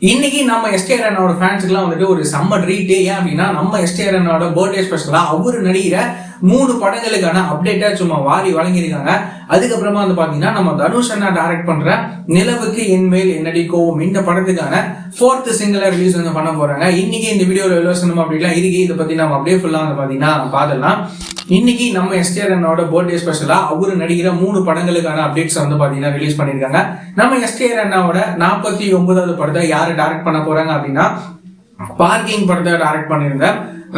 இன்னைக்கு நம்ம எஸ்கே அண்ணாவோட ஃபேன்ஸுக்குலாம் வந்துட்டு ஒரு செம்ம ட்ரீட். ஏன் அப்படின்னா நம்ம எஸ்கே அண்ணாவோட பர்த்டே ஸ்பெஷலா அவரு நடிகிற 3 படங்களுக்கான அப்டேட்டா சும்மா வாரி வழங்கியிருக்காங்க. அதுக்கப்புறமா வந்து பாத்தீங்கன்னா நம்ம தனுஷ் அண்ணா டைரக்ட் பண்ற நிலவுக்கு என்மேல் என்னடி கோவம் இந்த படத்துக்கான 4th சிங்கிளா ரிலீஸ் வந்து பண்ண போறாங்க. இன்னைக்கு இந்த வீடியோல விலோசனம் அப்படிலாம் இருக்கு. இதை பத்தி நம்ம அப்படியே ஃபுல்லா வந்து பாத்தீங்கன்னா பாத்துடலாம். இன்னைக்கு நம்ம எஸ்கே அண்ணாவோட பர்த்டே ஸ்பெஷலா அவரு நடிகிற 3 படங்களுக்கான அப்டேட்ஸ் வந்து பாத்தீங்கன்னா ரிலீஸ் பண்ணிருக்காங்க. நம்ம எஸ்கே அண்ணாவோட 49வது படத்தை யாரு டைரக்ட் பண்ண போறாங்க அப்படின்னா பார்க்கிங் படத்தை டைரக்ட் பண்ணிருந்த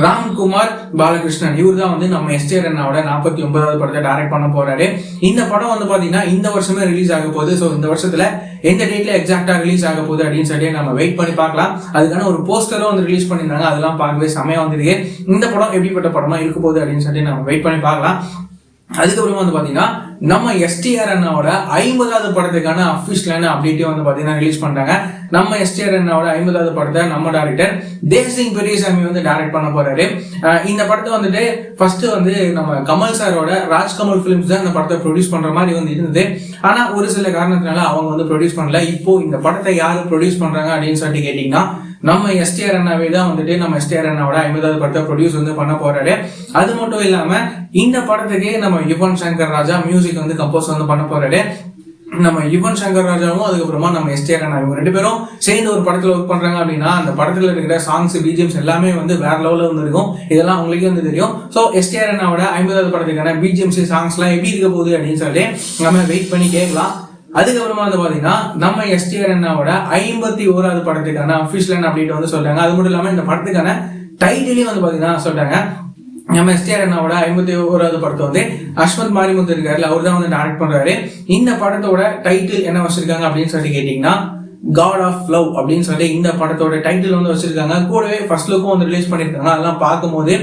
ராம்குமார் பாலகிருஷ்ணன். இவர் தான் வந்து நம்ம எஸ்கே அண்ணாவோட 49வது படத்தை டைரக்ட் பண்ண போறாரு. இந்த படம் வந்து பாத்தீங்கன்னா இந்த வருஷமே ரிலீஸ் ஆக போகுது. ஸோ இந்த வருஷத்துல எந்த டேட்ல எக்ஸாக்டா ரிலீஸ் ஆக போகுது அப்படின்னு சொல்லி நம்ம வெயிட் பண்ணி பார்க்கலாம். அதுக்கான ஒரு போஸ்டரும் வந்து ரிலீஸ் பண்ணிருந்தாங்க. அதெல்லாம் பார்க்கவே செமையா வந்துருக்கு. இந்த படம் எப்படிப்பட்ட படமா இருக்க போகுது அப்படின்னு சொல்லி நம்ம வெயிட் பண்ணி பார்க்கலாம். அதுக்கப்புறமா வந்து பாத்தீங்கன்னா நம்ம எஸ்டிஆர் அண்ணாவோட 50வது படத்துக்கான அபிஷியலான அப்டேட்டே வந்து பாத்தீங்கன்னா ரிலீஸ் பண்றாங்க. நம்ம எஸ்டிஆர் அண்ணாவோட 50வது படத்தை நம்ம டைரக்டர் தேவ்சிங் பெரியசாமி வந்து டைரக்ட் பண்ண போறாரு. இந்த படத்தை வந்துட்டு ஃபர்ஸ்ட் வந்து நம்ம கமல் சாரோட ராஜ்கமல் பிலிம்ஸ் தான் இந்த படத்தை ப்ரொடியூஸ் பண்ற மாதிரி வந்து இருந்தது. ஆனா ஒரு சில காரணத்தினால அவங்க வந்து ப்ரொடியூஸ் பண்ணல. இப்போ இந்த படத்தை யாரு ப்ரொடியூஸ் பண்றாங்க அப்படின்னு சொல்லிட்டு கேட்டீங்கன்னா நம்ம எஸ்டிஆர் அண்ணாவே தான் வந்துட்டு நம்ம எஸ்டிஆர் அண்ணாவோட 50வது படத்தை ப்ரொடியூஸ் வந்து பண்ண போறாரு. அது மட்டும் இல்லாம இந்த படத்துக்கு நம்ம யுவன் சங்கர் ராஜா மியூசிக் வந்து கம்போஸ் வந்து பண்ண போறாரு. நம்ம யுவன் சங்கர் ராஜாவும் அதுக்கப்புறமா நம்ம எஸ்டிஆர் அண்ணா இவங்க 2 பேரும் சேர்ந்து ஒரு படத்துல ஒர்க் பண்றாங்க அப்படின்னா அந்த படத்துல இருக்கிற சாங்ஸ் பிஜிஎம்ஸ் எல்லாமே வந்து வேற லெவல்ல வந்து இருக்கும். இதெல்லாம் உங்களுக்கு வந்து தெரியும். ஸோ எஸ்டிஆர் அண்ணாவோட 50வது படத்துக்கான பிஜிஎம்ஸ் சாங்ஸ் எல்லாம் எப்படி இருக்க போகுது அப்படின்னு சொல்லி நம்ம வெயிட் பண்ணி கேட்கலாம். அதுக்கப்புறமா வந்து பாத்தீங்கன்னா நம்ம எஸ்டிஆர் அண்ணாவோட 51வது படத்துக்கான அபிஷியலான அப்டேட் வந்து சொல்றாங்க. அது மட்டும் இல்லாம இந்த படத்துக்கான டைட்டிலையும் வந்து பாத்தீங்கன்னா சொல்றாங்க. நம்ம எஸ்டிஆர் அண்ணாவோட 51வது படத்தை வந்து அஸ்வந்த் மாரிமுத்து இருக்காருல அவர் தான் வந்து டைரக்ட் பண்றாரு. இந்த படத்தோட டைட்டில் என்ன வச்சிருக்காங்க அப்படின்னு சொல்லி கேட்டீங்கன்னா காட் ஆஃப் லவ் அப்படின்னு சொல்லி இந்த படத்தோட டைட்டில் வந்து வச்சிருக்காங்க. கூடவே ஃபர்ஸ்ட் லுக்கும் வந்து ரிலீஸ் பண்ணிருக்காங்க. அதெல்லாம் பார்க்கும்போது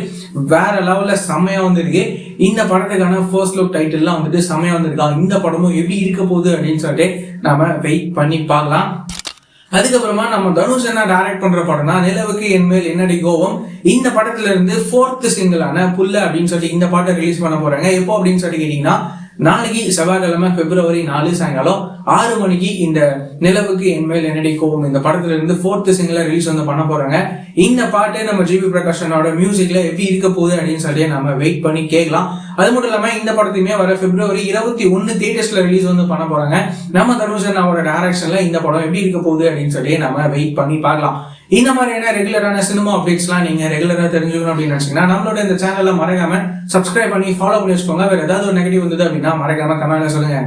வேற லெவல்ல செம்மையா வந்து இருக்கு. இந்த படத்துக்கான ஃபர்ஸ்ட் லுக் டைட்டில்லாம் வந்துட்டு செம்மையா வந்திருக்காங்க. இந்த படமும் எப்படி இருக்க போகுது அப்படின்னு சொல்லிட்டு நாம வெயிட் பண்ணி பார்க்கலாம். அதுக்கப்புறமா நம்ம தனுஷ் அண்ணா டைரக்ட் பண்ற படம் தான் நிலவுக்கு என்மேல் என்னடி கோவம். இந்த படத்துல இருந்து 4th சிங்கிளான புல்ல அப்படின்னு சொல்லி இந்த பாட்டை ரிலீஸ் பண்ண போறாங்க. எப்போ அப்படின்னு சொல்லி கேட்டீங்கன்னா நாளைக்கு செவ்வாய்க்கிழமை February 4 சாயங்காலம் 6 மணிக்கு இந்த நிலவுக்கு என்மேல் என்னடி கோவம் இந்த படத்துல இருந்து 4th சிங்கிளா ரிலீஸ் வந்து பண்ண போறாங்க. இந்த பாட்டு நம்ம ஜிவி பிரகாஷனோட மியூசிக்ல எப்படி இருக்க போகுது அப்படின்னு சொல்லி நம்ம வெயிட் பண்ணி கேட்கலாம். அது மட்டும் இல்லாம இந்த படத்தையுமே வர February 21 தியேட்டர்ஸ்ல ரிலீஸ் வந்து பண்ண போறாங்க. நம்ம தனுஷ் அண்ணாவோட டைரக்ஷன்ல இந்த படம் எப்படி இருக்க போகுது அப்படின்னு சொல்லி நம்ம வெயிட் பண்ணி பார்க்கலாம். இந்த மாதிரியான ரெகுலரான சினிமா அப்டேட்ஸ்லாம் நீங்க ரெகுலரா தெரிஞ்சுக்கணும் அப்படின்னு நினைச்சீங்கன்னா நம்மளோட இந்த சேனல்ல மறக்காம சப்ஸ்கிரைப் பண்ணி ஃபாலோ பண்ணி வச்சுக்கோங்க. வேற ஏதாவது ஒரு நெகட்டிவ் வந்தது அப்படின்னா மறக்காம கமெண்ட்ல சொல்லுங்க.